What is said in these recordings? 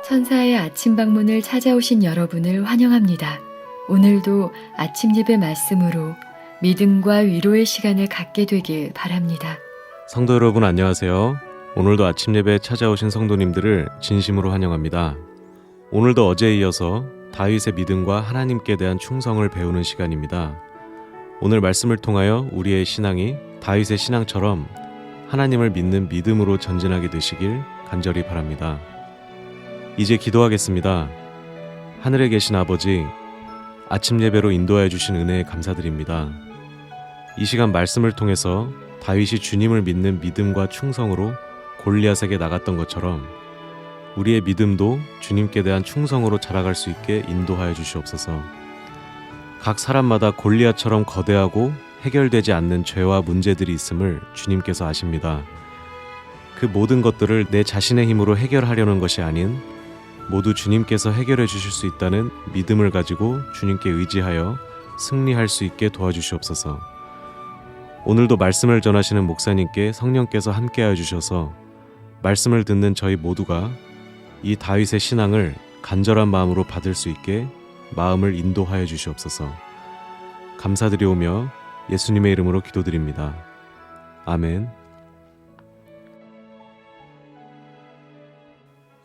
천사의 아침 방문을 찾아오신 여러분을 환영합니다. 오늘도 아침 예배 말씀으로 믿음과 위로의 시간을 갖게 되길 바랍니다. 성도 여러분 안녕하세요. 오늘도 아침 예배에 찾아오신 성도님들을 진심으로 환영합니다. 오늘도 어제에 이어서 다윗의 믿음과 하나님께 대한 충성을 배우는 시간입니다. 오늘 말씀을 통하여 우리의 신앙이 다윗의 신앙처럼 하나님을 믿는 믿음으로 전진하게 되시길 간절히 바랍니다. 이제 기도하겠습니다. 하늘에 계신 아버지, 아침 예배로 인도하여 주신 은혜에 감사드립니다. 이 시간 말씀을 통해서 다윗이 주님을 믿는 믿음과 충성으로 골리앗에게 나갔던 것처럼 우리의 믿음도 주님께 대한 충성으로 자라갈 수 있게 인도하여 주시옵소서. 각 사람마다 골리앗처럼 거대하고 해결되지 않는 죄와 문제들이 있음을 주님께서 아십니다. 그 모든 것들을 내 자신의 힘으로 해결하려는 것이 아닌 모두 주님께서 해결해 주실 수 있다는 믿음을 가지고 주님께 의지하여 승리할 수 있게 도와주시옵소서. 오늘도 말씀을 전하시는 목사님께 성령께서 함께하여 주셔서 말씀을 듣는 저희 모두가 이 다윗의 신앙을 간절한 마음으로 받을 수 있게 마음을 인도하여 주시옵소서. 감사드리오며 예수님의 이름으로 기도드립니다. 아멘.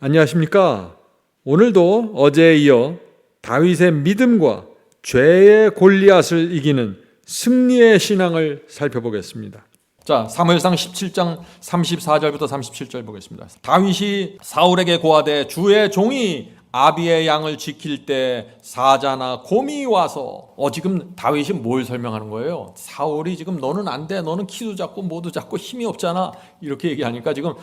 안녕하십니까? 오늘도 어제에 이어 다윗의 믿음과 죄의 골리앗을 이기는 승리의 신앙을 살펴보겠습니다. 자, 사무엘상 17장 34절부터 37절 보겠습니다. 다윗이 사울에게 고하되 주의 종이 아비의 양을 지킬 때 사자나 곰이 와서 지금 다윗이 뭘 설명하는 거예요? 사울이 지금 너는 안 돼, 너는 키도 작고 뭐도 작고 힘이 없잖아, 이렇게 얘기하니까 지금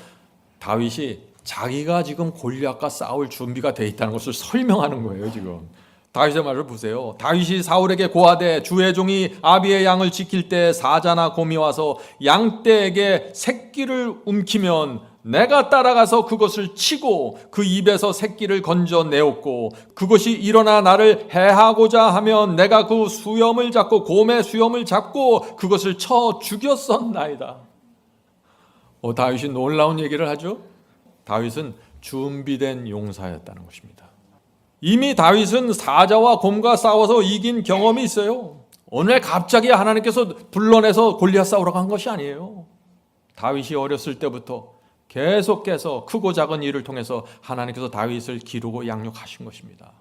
다윗이 자기가 지금 골리앗과 싸울 준비가 돼 있다는 것을 설명하는 거예요. 지금 다윗의 말을 보세요. 다윗이 사울에게 고하되 주의 종이 아비의 양을 지킬 때 사자나 곰이 와서 양떼에게 새끼를 움키면 내가 따라가서 그것을 치고 그 입에서 새끼를 건져내었고 그것이 일어나 나를 해하고자 하면 내가 그 수염을 잡고 곰의 수염을 잡고 그것을 쳐 죽였었나이다. 다윗이 놀라운 얘기를 하죠. 다윗은 준비된 용사였다는 것입니다. 이미 다윗은 사자와 곰과 싸워서 이긴 경험이 있어요. 어느 날 갑자기 하나님께서 불러내서 골리앗 싸우러 간 것이 아니에요. 다윗이 어렸을 때부터 계속해서 크고 작은 일을 통해서 하나님께서 다윗을 기르고 양육하신 것입니다.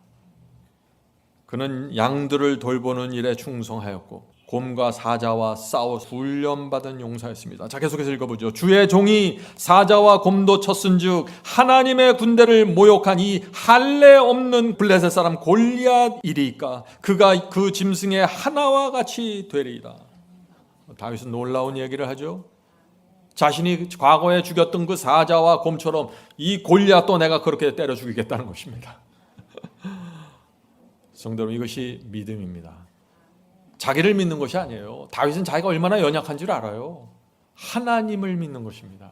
그는 양들을 돌보는 일에 충성하였고 곰과 사자와 싸워 훈련받은 용사였습니다. 자, 계속해서 읽어보죠. 주의 종이 사자와 곰도 쳤은즉 하나님의 군대를 모욕한 이 할례 없는 블레셋 사람 골리앗이리까 그가 그 짐승의 하나와 같이 되리이다. 다윗은 놀라운 얘기를 하죠. 자신이 과거에 죽였던 그 사자와 곰처럼 이 골리앗도 내가 그렇게 때려 죽이겠다는 것입니다. 성도 여러분, 이것이 믿음입니다. 자기를 믿는 것이 아니에요. 다윗은 자기가 얼마나 연약한 줄 알아요. 하나님을 믿는 것입니다.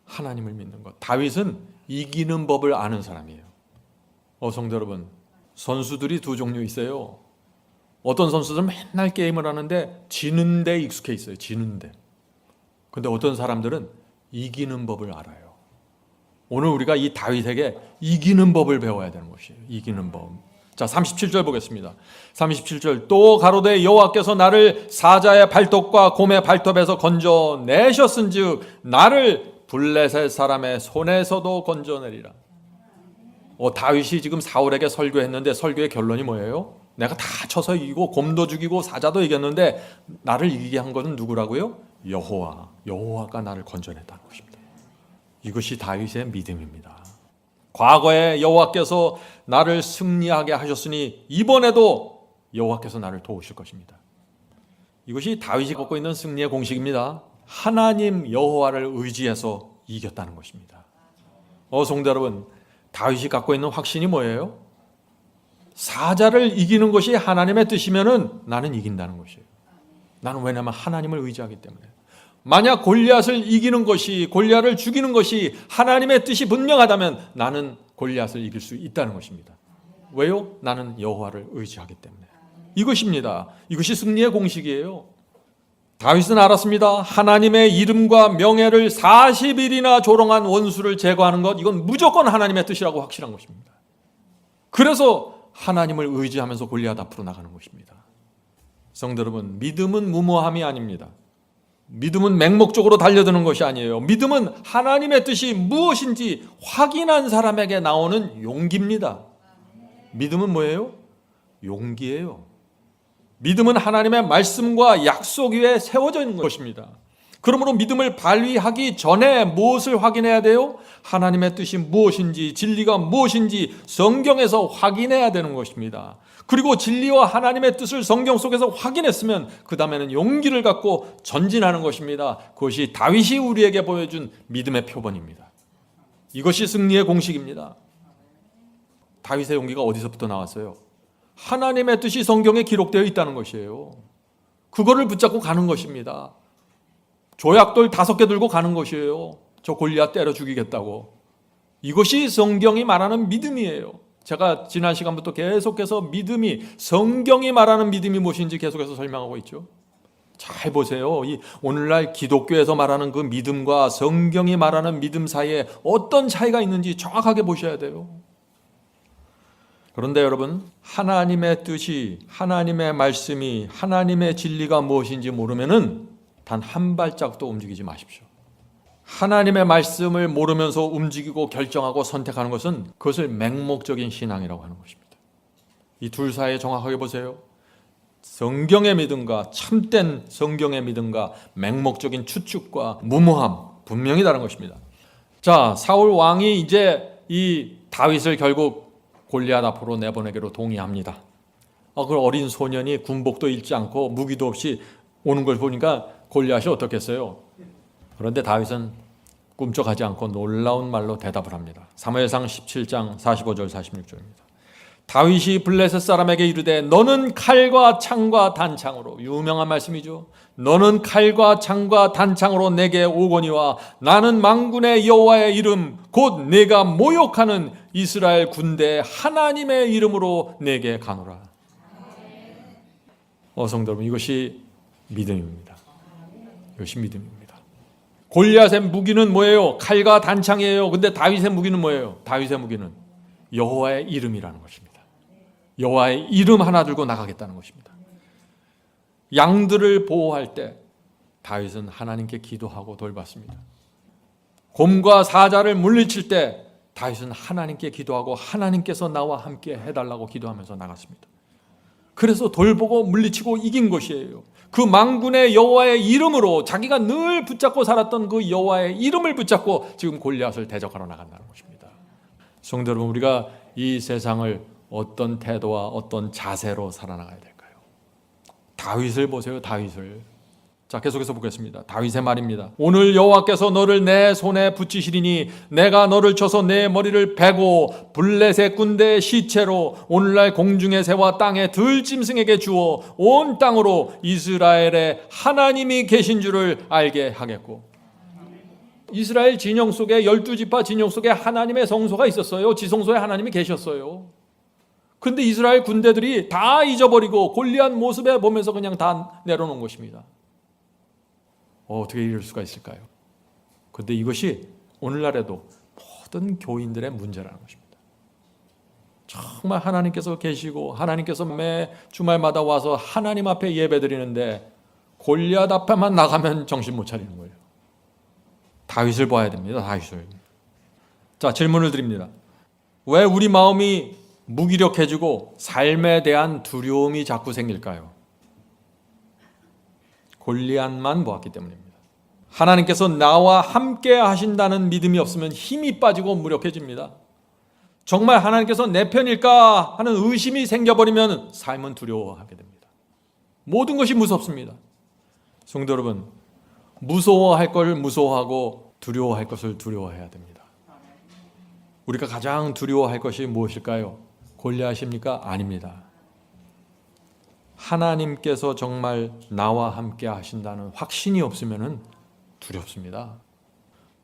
하나님을 믿는 것. 다윗은 이기는 법을 아는 사람이에요. 성도 여러분, 선수들이 두 종류 있어요. 어떤 선수들은 맨날 게임을 하는데 지는 데 익숙해 있어요. 지는 데. 근데 어떤 사람들은 이기는 법을 알아요. 오늘 우리가 이 다윗에게 이기는 법을 배워야 되는 것이에요. 이기는 법. 자, 37절 보겠습니다. 37절 또 가로되 여호와께서 나를 사자의 발톱과 곰의 발톱에서 건져내셨은즉 나를 블레셋 사람의 손에서도 건져내리라. 다윗이 지금 사울에게 설교했는데 설교의 결론이 뭐예요? 내가 다 쳐서 이기고 곰도 죽이고 사자도 이겼는데 나를 이기게 한 것은 누구라고요? 여호와가 나를 건져냈다는 것입니다. 이것이 다윗의 믿음입니다. 과거에 여호와께서 나를 승리하게 하셨으니 이번에도 여호와께서 나를 도우실 것입니다. 이것이 다윗이 갖고 있는 승리의 공식입니다. 하나님 여호와를 의지해서 이겼다는 것입니다. 성도 여러분, 다윗이 갖고 있는 확신이 뭐예요? 사자를 이기는 것이 하나님의 뜻이면은 나는 이긴다는 것이에요. 나는 왜냐하면 하나님을 의지하기 때문에. 만약 골리앗을 이기는 것이, 골리앗을 죽이는 것이 하나님의 뜻이 분명하다면 나는 골리앗을 이길 수 있다는 것입니다. 왜요? 나는 여호와를 의지하기 때문에. 이것입니다. 이것이 승리의 공식이에요. 다윗은 알았습니다. 하나님의 이름과 명예를 40일이나 조롱한 원수를 제거하는 것, 이건 무조건 하나님의 뜻이라고 확실한 것입니다. 그래서 하나님을 의지하면서 골리앗 앞으로 나가는 것입니다. 성도 여러분, 믿음은 무모함이 아닙니다. 믿음은 맹목적으로 달려드는 것이 아니에요. 믿음은 하나님의 뜻이 무엇인지 확인한 사람에게 나오는 용기입니다. 믿음은 뭐예요? 용기예요. 믿음은 하나님의 말씀과 약속 위에 세워져 있는 것입니다. 그러므로 믿음을 발휘하기 전에 무엇을 확인해야 돼요? 하나님의 뜻이 무엇인지, 진리가 무엇인지 성경에서 확인해야 되는 것입니다. 그리고 진리와 하나님의 뜻을 성경 속에서 확인했으면 그 다음에는 용기를 갖고 전진하는 것입니다. 그것이 다윗이 우리에게 보여준 믿음의 표본입니다. 이것이 승리의 공식입니다. 다윗의 용기가 어디서부터 나왔어요? 하나님의 뜻이 성경에 기록되어 있다는 것이에요. 그거를 붙잡고 가는 것입니다. 조약돌 5개 들고 가는 것이에요. 저 골리앗 때려 죽이겠다고. 이것이 성경이 말하는 믿음이에요. 제가 지난 시간부터 계속해서 믿음이, 성경이 말하는 믿음이 무엇인지 계속해서 설명하고 있죠. 잘 보세요. 이 오늘날 기독교에서 말하는 그 믿음과 성경이 말하는 믿음 사이에 어떤 차이가 있는지 정확하게 보셔야 돼요. 그런데 여러분, 하나님의 뜻이, 하나님의 말씀이, 하나님의 진리가 무엇인지 모르면은 단 한 발짝도 움직이지 마십시오. 하나님의 말씀을 모르면서 움직이고 결정하고 선택하는 것은 그것을 맹목적인 신앙이라고 하는 것입니다. 이 둘 사이에 정확하게 보세요. 성경의 믿음과 참된 성경의 믿음과 맹목적인 추측과 무모함, 분명히 다른 것입니다. 자, 사울 왕이 이제 이 다윗을 결국 골리앗 앞으로 내보내기로 동의합니다. 그 어린 소년이 군복도 입지 않고 무기도 없이 오는 걸 보니까 골리앗이 어떻겠어요? 그런데 다윗은 꿈쩍하지 않고 놀라운 말로 대답을 합니다. 사무엘상 17장 45절 46절입니다. 다윗이 블레셋 사람에게 이르되 너는 칼과 창과 단창으로, 유명한 말씀이죠. 너는 칼과 창과 단창으로 내게 오거니와 나는 만군의 여호와의 이름 곧 내가 모욕하는 이스라엘 군대 하나님의 이름으로 내게 가노라. 성도 여러분, 이것이 믿음입니다. 이것이 믿음입니다. 골리앗의 무기는 뭐예요? 칼과 단창이에요. 근데 다윗의 무기는 뭐예요? 다윗의 무기는 여호와의 이름이라는 것입니다. 여호와의 이름 하나 들고 나가겠다는 것입니다. 양들을 보호할 때 다윗은 하나님께 기도하고 돌봤습니다. 곰과 사자를 물리칠 때 다윗은 하나님께 기도하고 하나님께서 나와 함께 해달라고 기도하면서 나갔습니다. 그래서 돌보고 물리치고 이긴 것이에요. 그 만군의 여호와의 이름으로, 자기가 늘 붙잡고 살았던 그 여호와의 이름을 붙잡고 지금 골리앗을 대적하러 나간다는 것입니다. 성도 여러분, 우리가 이 세상을 어떤 태도와 어떤 자세로 살아나가야 될까요? 다윗을 보세요. 다윗을. 자, 계속해서 보겠습니다. 다윗의 말입니다. 오늘 여호와께서 너를 내 손에 붙이시리니 내가 너를 쳐서 내 머리를 베고 블레셋 군대의 시체로 오늘날 공중의 새와 땅의 들짐승에게 주어 온 땅으로 이스라엘의 하나님이 계신 줄을 알게 하겠고. 이스라엘 진영 속에, 12지파 진영 속에 하나님의 성소가 있었어요. 지성소에 하나님이 계셨어요. 근데 이스라엘 군대들이 다 잊어버리고 골리앗 모습에 보면서 그냥 다 내려놓은 것입니다. 어떻게 이럴 수가 있을까요? 그런데 이것이 오늘날에도 모든 교인들의 문제라는 것입니다. 정말 하나님께서 계시고 하나님께서 매 주말마다 와서 하나님 앞에 예배드리는데 골리앗 앞에만 나가면 정신 못 차리는 거예요. 다윗을 봐야 됩니다. 다윗을. 자, 질문을 드립니다. 왜 우리 마음이 무기력해지고 삶에 대한 두려움이 자꾸 생길까요? 골리앗만 보았기 때문입니다. 하나님께서 나와 함께 하신다는 믿음이 없으면 힘이 빠지고 무력해집니다. 정말 하나님께서 내 편일까 하는 의심이 생겨버리면 삶은 두려워하게 됩니다. 모든 것이 무섭습니다. 성도 여러분, 무서워할 것을 무서워하고 두려워할 것을 두려워해야 됩니다. 우리가 가장 두려워할 것이 무엇일까요? 골리앗입니까? 아닙니다. 하나님께서 정말 나와 함께 하신다는 확신이 없으면 두렵습니다.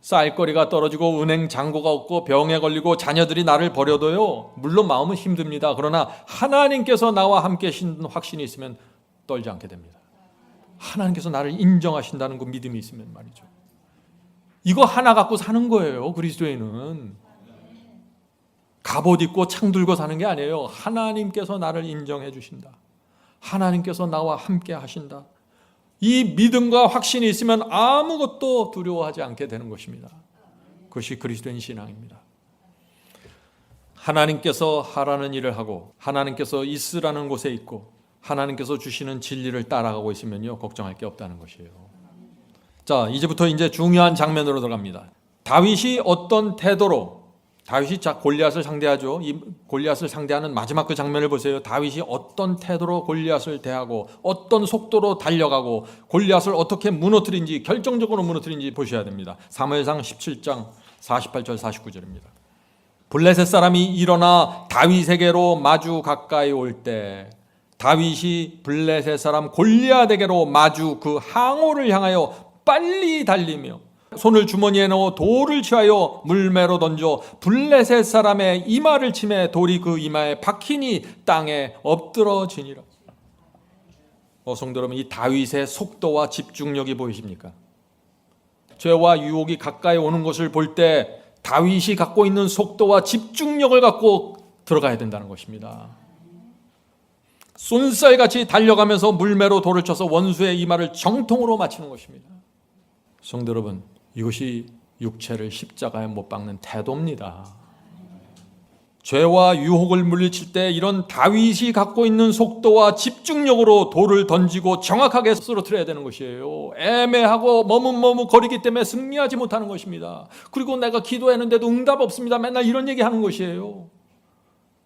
쌀거리가 떨어지고 은행 잔고가 없고 병에 걸리고 자녀들이 나를 버려도요, 물론 마음은 힘듭니다. 그러나 하나님께서 나와 함께 하신 확신이 있으면 떨지 않게 됩니다. 하나님께서 나를 인정하신다는 그 믿음이 있으면 말이죠. 이거 하나 갖고 사는 거예요. 그리스도인은 갑옷 입고 창 들고 사는 게 아니에요. 하나님께서 나를 인정해 주신다. 하나님께서 나와 함께 하신다. 이 믿음과 확신이 있으면 아무것도 두려워하지 않게 되는 것입니다. 그것이 그리스도인 신앙입니다. 하나님께서 하라는 일을 하고 하나님께서 있으라는 곳에 있고 하나님께서 주시는 진리를 따라가고 있으면요, 걱정할 게 없다는 것이에요. 자, 이제부터 이제 중요한 장면으로 들어갑니다. 다윗이 어떤 태도로, 다윗이 골리앗을 상대하죠. 이 골리앗을 상대하는 마지막 그 장면을 보세요. 다윗이 어떤 태도로 골리앗을 대하고 어떤 속도로 달려가고 골리앗을 어떻게 무너뜨린지, 결정적으로 무너뜨린지 보셔야 됩니다. 사무엘상 17장 48절 49절입니다. 블레셋 사람이 일어나 다윗에게로 마주 가까이 올 때 다윗이 블레셋 사람 골리앗에게로 마주 그 항오를 향하여 빨리 달리며 손을 주머니에 넣어 돌을 취하여 물매로 던져 블레셋 사람의 이마를 치매 돌이 그 이마에 박히니 땅에 엎드러지니라. 성도 여러분, 이 다윗의 속도와 집중력이 보이십니까? 죄와 유혹이 가까이 오는 것을 볼 때 다윗이 갖고 있는 속도와 집중력을 갖고 들어가야 된다는 것입니다. 쏜살같이 달려가면서 물매로 돌을 쳐서 원수의 이마를 정통으로 맞히는 것입니다. 성도 여러분, 이것이 육체를 십자가에 못 박는 태도입니다. 죄와 유혹을 물리칠 때 이런 다윗이 갖고 있는 속도와 집중력으로 돌을 던지고 정확하게 쓰러뜨려야 되는 것이에요. 애매하고 머뭇머뭇거리기 때문에 승리하지 못하는 것입니다. 그리고 내가 기도했는데도 응답 없습니다. 맨날 이런 얘기하는 것이에요.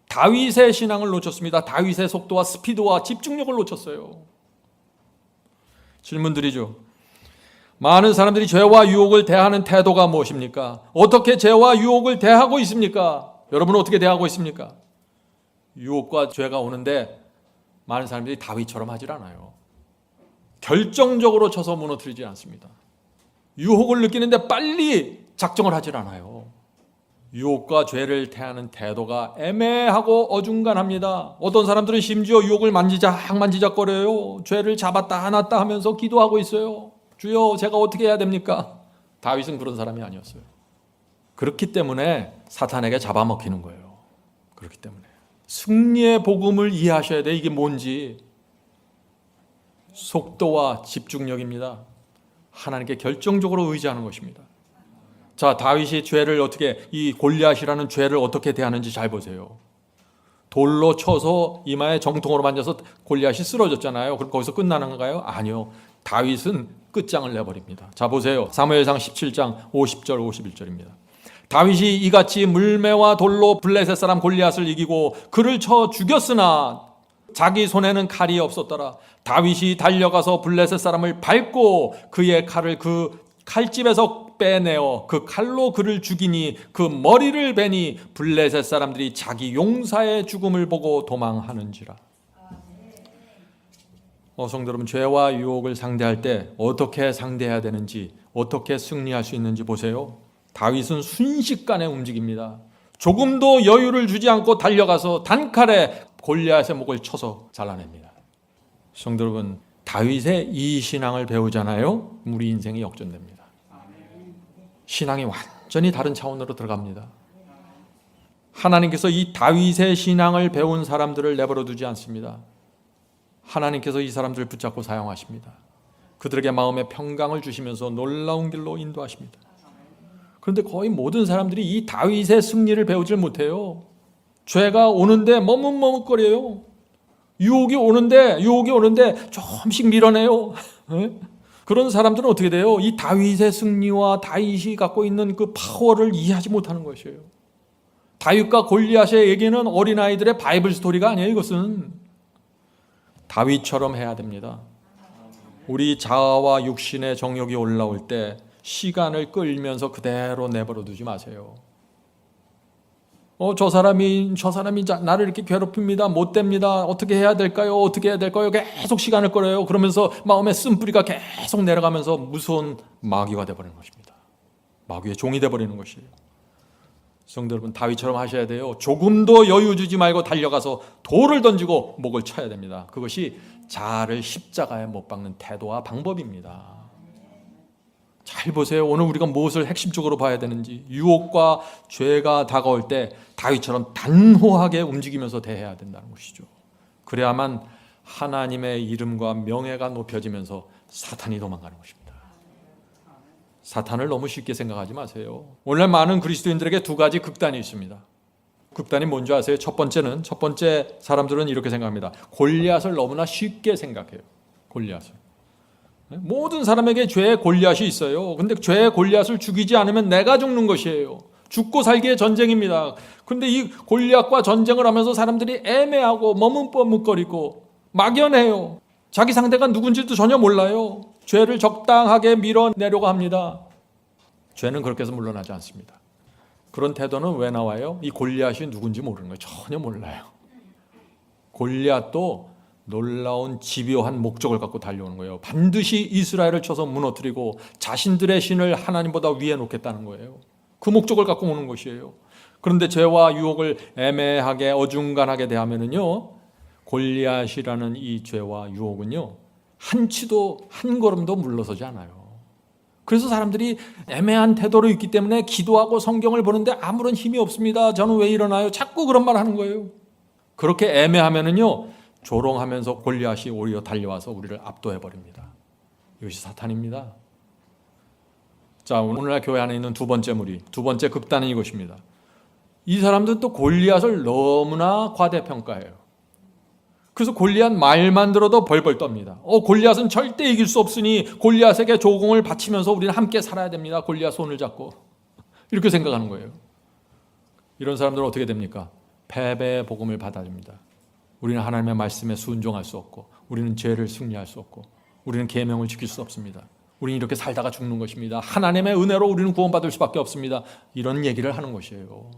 다윗의 신앙을 놓쳤습니다. 다윗의 속도와 스피드와 집중력을 놓쳤어요. 질문 드리죠. 많은 사람들이 죄와 유혹을 대하는 태도가 무엇입니까? 어떻게 죄와 유혹을 대하고 있습니까? 여러분은 어떻게 대하고 있습니까? 유혹과 죄가 오는데 많은 사람들이 다윗처럼 하질 않아요. 결정적으로 쳐서 무너뜨리지 않습니다. 유혹을 느끼는데 빨리 작정을 하질 않아요. 유혹과 죄를 대하는 태도가 애매하고 어중간합니다. 어떤 사람들은 심지어 유혹을 만지작거려요. 죄를 잡았다 하놨다 하면서 기도하고 있어요. 주여, 제가 어떻게 해야 됩니까? 다윗은 그런 사람이 아니었어요. 그렇기 때문에 사탄에게 잡아먹히는 거예요. 그렇기 때문에 승리의 복음을 이해하셔야 돼. 이게 뭔지. 속도와 집중력입니다. 하나님께 결정적으로 의지하는 것입니다. 자, 다윗이 죄를 어떻게, 이 골리앗이라는 죄를 어떻게 대하는지 잘 보세요. 돌로 쳐서 이마에 정통으로 만져서 골리앗이 쓰러졌잖아요. 그럼 거기서 끝나는 건가요? 아니요. 다윗은 끝장을 내버립니다. 자, 보세요. 사무엘상 17장 50절 51절입니다. 다윗이 이같이 물매와 돌로 블레셋 사람 골리앗을 이기고 그를 쳐 죽였으나 자기 손에는 칼이 없었더라. 다윗이 달려가서 블레셋 사람을 밟고 그의 칼을 그 칼집에서 빼내어 그 칼로 그를 죽이니 그 머리를 베니 블레셋 사람들이 자기 용사의 죽음을 보고 도망하는지라. 성도 여러분, 죄와 유혹을 상대할 때 어떻게 상대해야 되는지, 어떻게 승리할 수 있는지 보세요. 다윗은 순식간에 움직입니다. 조금도 여유를 주지 않고 달려가서 단칼에 골리앗의 목을 쳐서 잘라냅니다. 성도 여러분, 다윗의 이 신앙을 배우잖아요. 우리 인생이 역전됩니다. 신앙이 완전히 다른 차원으로 들어갑니다. 하나님께서 이 다윗의 신앙을 배운 사람들을 내버려 두지 않습니다. 하나님께서 이 사람들을 붙잡고 사용하십니다. 그들에게 마음의 평강을 주시면서 놀라운 길로 인도하십니다. 그런데 거의 모든 사람들이 이 다윗의 승리를 배우질 못해요. 죄가 오는데 머뭇머뭇거려요. 유혹이 오는데 조금씩 밀어내요. 그런 사람들은 어떻게 돼요? 이 다윗의 승리와 다윗이 갖고 있는 그 파워를 이해하지 못하는 것이에요. 다윗과 골리앗의 얘기는 어린아이들의 바이블 스토리가 아니에요. 이것은 다윗처럼 해야 됩니다. 우리 자아와 육신의 정욕이 올라올 때 시간을 끌면서 그대로 내버려 두지 마세요. 저 사람이 나를 이렇게 괴롭힙니다. 못 됩니다. 어떻게 해야 될까요? 계속 시간을 끌어요. 그러면서 마음의 쓴뿌리가 계속 내려가면서 무서운 마귀가 되어버리는 것입니다. 마귀의 종이 되어버리는 것이에요. 성도 여러분, 다윗처럼 하셔야 돼요. 조금도 여유 주지 말고 달려가서 돌을 던지고 목을 쳐야 됩니다. 그것이 자아를 십자가에 못 박는 태도와 방법입니다. 잘 보세요. 오늘 우리가 무엇을 핵심적으로 봐야 되는지. 유혹과 죄가 다가올 때 다윗처럼 단호하게 움직이면서 대해야 된다는 것이죠. 그래야만 하나님의 이름과 명예가 높여지면서 사탄이 도망가는 것입니다. 사탄을 너무 쉽게 생각하지 마세요. 오늘 많은 그리스도인들에게 두 가지 극단이 있습니다. 극단이 뭔지 아세요? 첫 번째 사람들은 이렇게 생각합니다. 골리앗을 너무나 쉽게 생각해요. 골리앗을. 모든 사람에게 죄의 골리앗이 있어요. 근데 죄의 골리앗을 죽이지 않으면 내가 죽는 것이에요. 죽고 살기의 전쟁입니다. 근데 이 골리앗과 전쟁을 하면서 사람들이 애매하고 머뭇머뭇거리고 막연해요. 자기 상대가 누군지도 전혀 몰라요. 죄를 적당하게 밀어내려고 합니다. 죄는 그렇게 해서 물러나지 않습니다. 그런 태도는 왜 나와요? 이 골리앗이 누군지 모르는 거예요. 전혀 몰라요. 골리앗도 놀라운 집요한 목적을 갖고 달려오는 거예요. 반드시 이스라엘을 쳐서 무너뜨리고 자신들의 신을 하나님보다 위에 놓겠다는 거예요. 그 목적을 갖고 오는 것이에요. 그런데 죄와 유혹을 애매하게 어중간하게 대하면은요, 골리앗이라는 이 죄와 유혹은요, 한 걸음도 물러서지 않아요. 그래서 사람들이 애매한 태도로 있기 때문에 기도하고 성경을 보는데 아무런 힘이 없습니다. 저는 왜 이러나요? 자꾸 그런 말 하는 거예요. 그렇게 애매하면은요, 조롱하면서 골리앗이 오히려 달려와서 우리를 압도해 버립니다. 이것이 사탄입니다. 자, 오늘날 교회 안에 있는 두 번째 무리, 두 번째 극단은 이것입니다. 이 사람들은 또 골리앗을 너무나 과대평가해요. 그래서 골리앗 말만 들어도 벌벌 떱니다. 골리앗은 절대 이길 수 없으니 골리앗에게 조공을 바치면서 우리는 함께 살아야 됩니다. 골리앗 손을 잡고. 이렇게 생각하는 거예요. 이런 사람들은 어떻게 됩니까? 패배의 복음을 받아줍니다. 우리는 하나님의 말씀에 순종할 수 없고, 우리는 죄를 승리할 수 없고, 우리는 계명을 지킬 수 없습니다. 우리는 이렇게 살다가 죽는 것입니다. 하나님의 은혜로 우리는 구원받을 수밖에 없습니다. 이런 얘기를 하는 것이에요.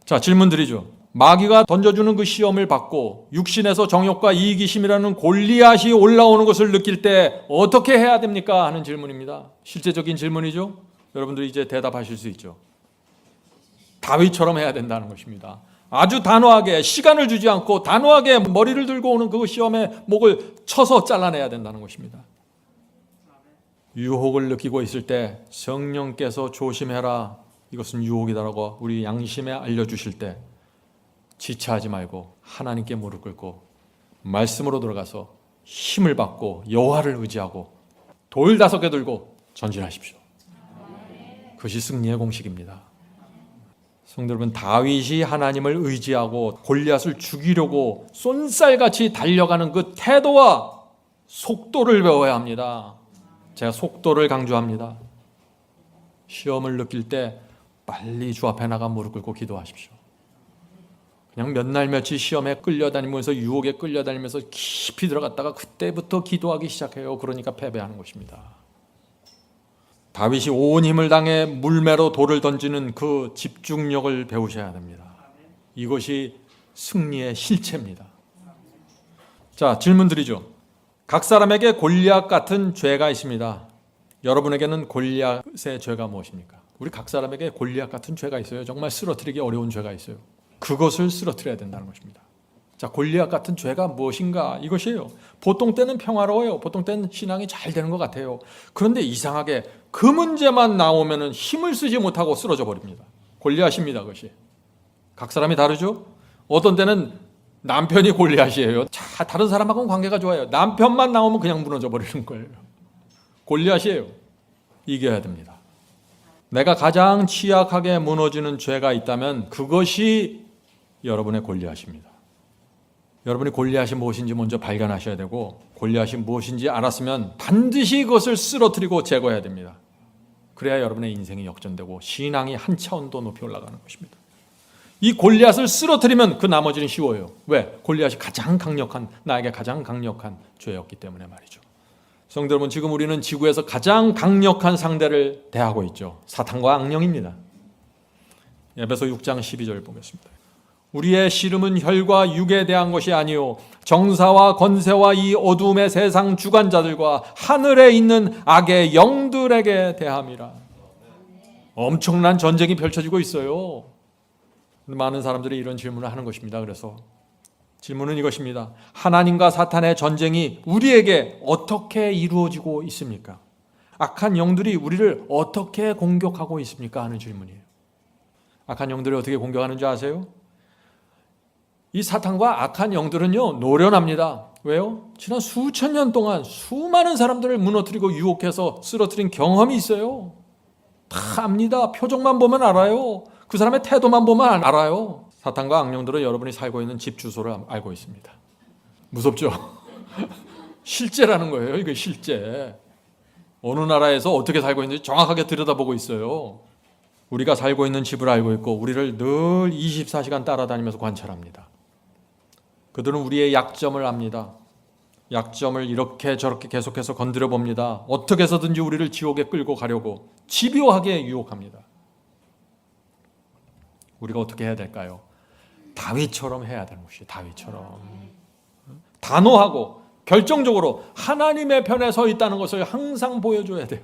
자, 질문 드리죠. 마귀가 던져주는 그 시험을 받고 육신에서 정욕과 이기심이라는 골리앗이 올라오는 것을 느낄 때 어떻게 해야 됩니까? 하는 질문입니다. 실제적인 질문이죠. 여러분들이 이제 대답하실 수 있죠. 다윗처럼 해야 된다는 것입니다. 아주 단호하게, 시간을 주지 않고 단호하게 머리를 들고 오는 그 시험의 목을 쳐서 잘라내야 된다는 것입니다. 유혹을 느끼고 있을 때 성령께서 조심해라, 이것은 유혹이다라고 우리 양심에 알려주실 때 지체하지 말고 하나님께 무릎 꿇고 말씀으로 들어가서 힘을 받고 여호와를 의지하고 돌 5개 들고 전진하십시오. 그것이 승리의 공식입니다. 성도 여러분, 다윗이 하나님을 의지하고 골리앗을 죽이려고 쏜살같이 달려가는 그 태도와 속도를 배워야 합니다. 제가 속도를 강조합니다. 시험을 느낄 때 빨리 주 앞에 나가 무릎 꿇고 기도하십시오. 그냥 몇 날 며칠 시험에 끌려다니면서 유혹에 끌려다니면서 깊이 들어갔다가 그때부터 기도하기 시작해요. 그러니까 패배하는 것입니다. 다윗이 온 힘을 당해 물매로 돌을 던지는 그 집중력을 배우셔야 됩니다. 이것이 승리의 실체입니다. 자, 질문 드리죠. 각 사람에게 골리앗 같은 죄가 있습니다. 여러분에게는 골리앗의 죄가 무엇입니까? 우리 각 사람에게 골리앗 같은 죄가 있어요. 정말 쓰러뜨리기 어려운 죄가 있어요. 그것을 쓰러뜨려야 된다는 것입니다. 자, 골리앗 같은 죄가 무엇인가? 이것이에요. 보통 때는 평화로워요. 보통 때는 신앙이 잘 되는 것 같아요. 그런데 이상하게 그 문제만 나오면 힘을 쓰지 못하고 쓰러져 버립니다. 골리앗입니다. 그것이. 각 사람이 다르죠? 어떤 때는 남편이 골리앗이에요. 자, 다른 사람하고는 관계가 좋아요. 남편만 나오면 그냥 무너져 버리는 거예요. 골리앗이에요. 이겨야 됩니다. 내가 가장 취약하게 무너지는 죄가 있다면 그것이 여러분의 골리앗입니다. 여러분이 골리앗이 무엇인지 먼저 발견하셔야 되고, 골리앗이 무엇인지 알았으면 반드시 그것을 쓰러뜨리고 제거해야 됩니다. 그래야 여러분의 인생이 역전되고 신앙이 한 차원 더 높이 올라가는 것입니다. 이 골리앗을 쓰러뜨리면 그 나머지는 쉬워요. 왜? 골리앗이 가장 강력한, 나에게 가장 강력한 죄였기 때문에 말이죠. 성도 여러분, 지금 우리는 지구에서 가장 강력한 상대를 대하고 있죠. 사탄과 악령입니다. 에베소 6장 12절 보겠습니다. 우리의 씨름은 혈과 육에 대한 것이 아니요 정사와 권세와 이 어두움의 세상 주관자들과 하늘에 있는 악의 영들에게 대함이라. 엄청난 전쟁이 펼쳐지고 있어요. 많은 사람들이 이런 질문을 하는 것입니다. 그래서 질문은 이것입니다. 하나님과 사탄의 전쟁이 우리에게 어떻게 이루어지고 있습니까? 악한 영들이 우리를 어떻게 공격하고 있습니까? 하는 질문이에요. 악한 영들이 어떻게 공격하는 줄 아세요? 이 사탄과 악한 영들은요, 노련합니다. 왜요? 지난 수천 년 동안 수많은 사람들을 무너뜨리고 유혹해서 쓰러뜨린 경험이 있어요. 다 압니다. 표정만 보면 알아요. 그 사람의 태도만 보면 알아요. 사탄과 악령들은 여러분이 살고 있는 집 주소를 알고 있습니다. 무섭죠? 실제라는 거예요. 이게 실제. 어느 나라에서 어떻게 살고 있는지 정확하게 들여다보고 있어요. 우리가 살고 있는 집을 알고 있고 우리를 늘 24시간 따라다니면서 관찰합니다. 그들은 우리의 약점을 압니다. 약점을 이렇게 저렇게 계속해서 건드려 봅니다. 어떻게 해서든지 우리를 지옥에 끌고 가려고 집요하게 유혹합니다. 우리가 어떻게 해야 될까요? 다윗처럼 해야 되는 것이에요. 다윗처럼 단호하고 결정적으로 하나님의 편에 서 있다는 것을 항상 보여줘야 돼요.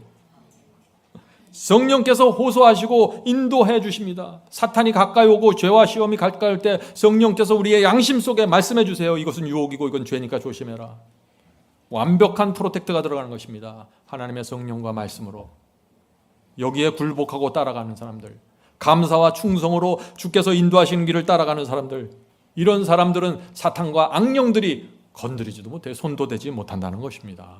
성령께서 호소하시고 인도해 주십니다. 사탄이 가까이 오고 죄와 시험이 가까이 올 때 성령께서 우리의 양심 속에 말씀해 주세요. 이것은 유혹이고 이건 죄니까 조심해라. 완벽한 프로텍트가 들어가는 것입니다. 하나님의 성령과 말씀으로. 여기에 굴복하고 따라가는 사람들, 감사와 충성으로 주께서 인도하시는 길을 따라가는 사람들, 이런 사람들은 사탄과 악령들이 건드리지도 못해 손도 대지 못한다는 것입니다.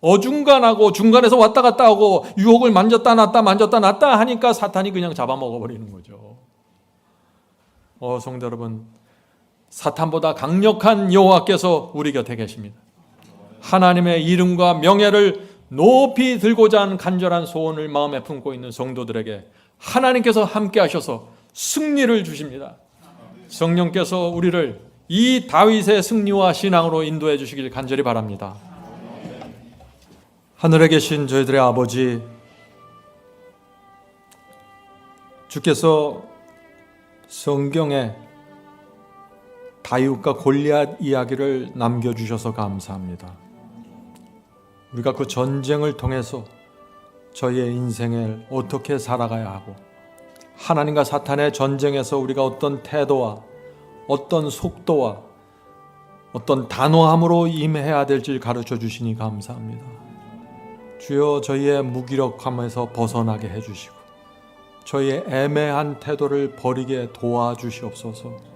어중간하고 중간에서 왔다 갔다 하고 유혹을 만졌다 놨다 하니까 사탄이 그냥 잡아먹어버리는 거죠. 성도 여러분, 사탄보다 강력한 여호와께서 우리 곁에 계십니다. 하나님의 이름과 명예를 높이 들고자 하는 간절한 소원을 마음에 품고 있는 성도들에게 하나님께서 함께 하셔서 승리를 주십니다. 성령께서 우리를 이 다윗의 승리와 신앙으로 인도해 주시길 간절히 바랍니다. 하늘에 계신 저희들의 아버지, 주께서 성경에 다윗과 골리앗 이야기를 남겨주셔서 감사합니다. 우리가 그 전쟁을 통해서 저희의 인생을 어떻게 살아가야 하고 하나님과 사탄의 전쟁에서 우리가 어떤 태도와 어떤 속도와 어떤 단호함으로 임해야 될지 가르쳐 주시니 감사합니다. 주여, 저희의 무기력함에서 벗어나게 해주시고 저희의 애매한 태도를 버리게 도와주시옵소서.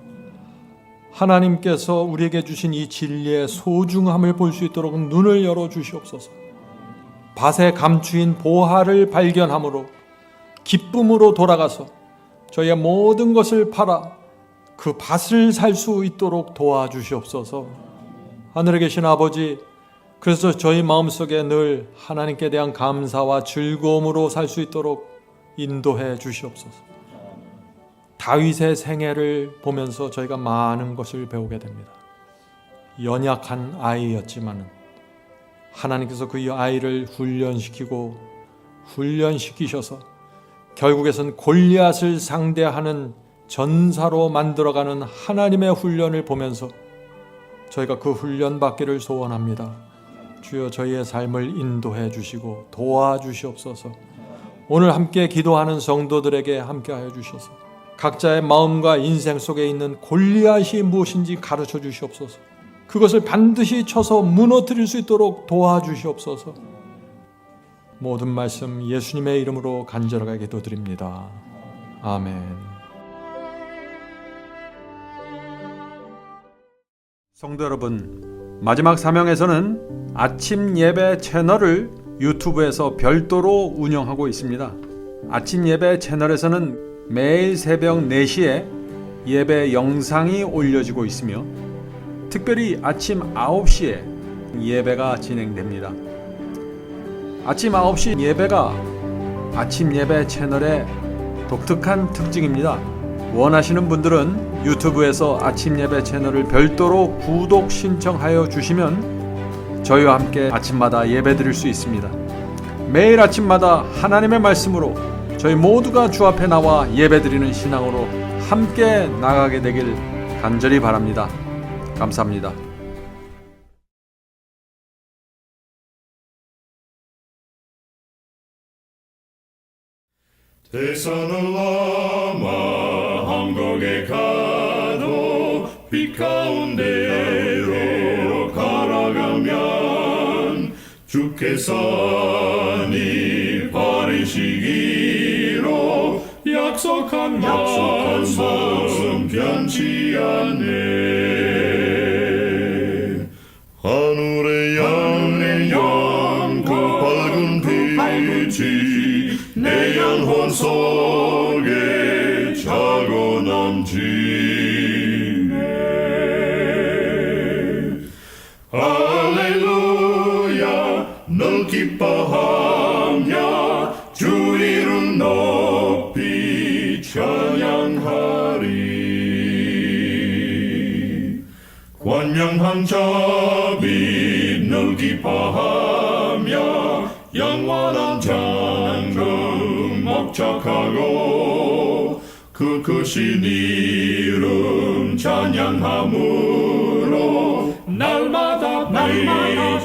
하나님께서 우리에게 주신 이 진리의 소중함을 볼 수 있도록 눈을 열어주시옵소서. 밭에 감추인 보화를 발견함으로 기쁨으로 돌아가서 저희의 모든 것을 팔아 그 밭을 살 수 있도록 도와주시옵소서. 하늘에 계신 아버지, 그래서 저희 마음속에 늘 하나님께 대한 감사와 즐거움으로 살 수 있도록 인도해 주시옵소서. 다윗의 생애를 보면서 저희가 많은 것을 배우게 됩니다. 연약한 아이였지만 하나님께서 그 아이를 훈련시키셔서 결국에선 골리앗을 상대하는 전사로 만들어가는 하나님의 훈련을 보면서 저희가 그 훈련 받기를 소원합니다. 주여, 저희의 삶을 인도해 주시고 도와주시옵소서. 오늘 함께 기도하는 성도들에게 함께하여 주셔서 각자의 마음과 인생 속에 있는 골리앗이 무엇인지 가르쳐 주시옵소서. 그것을 반드시 쳐서 무너뜨릴 수 있도록 도와주시옵소서. 모든 말씀 예수님의 이름으로 간절하게 기도드립니다. 아멘. 성도 여러분, 마지막 사명에서는 아침 예배 채널을 유튜브에서 별도로 운영하고 있습니다. 아침 예배 채널에서는 매일 새벽 4시에 예배 영상이 올려지고 있으며 특별히 아침 9시에 예배가 진행됩니다. 아침 9시 예배가 아침 예배 채널의 독특한 특징입니다. 원하시는 분들은 유튜브에서 아침 예배 채널을 별도로 구독 신청하여 주시면 저희와 함께 아침마다 예배 드릴 수 있습니다. 매일 아침마다 하나님의 말씀으로 저희 모두가 주 앞에 나와 예배 드리는 신앙으로 함께 나가게 되길 간절히 바랍니다. 감사합니다. 대산을 넘어 한국에 가도 빛 가운데로 걸어가면 주께서 네 버리시기로 약속한 말씀 변치 않네. 하늘의 양 그 밝은 빛이 내 영혼 속에 자고 넘치네. 할렐루야 늘 기뻐하며 주 이름 높이 찬양하리. 관영한 자비 늘 기뻐하며 영원한 장금 목적하고 그 크신 이름 찬양함으로 날마다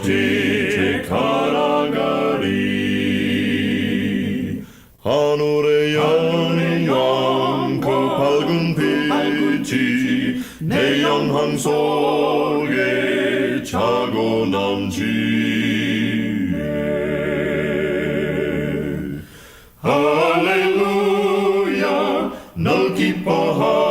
빛에 걸어가리. 하늘의 영광 그 밝은 빛이 내 영혼 속에 차고 넘치네. 할렐루야 널 기뻐하며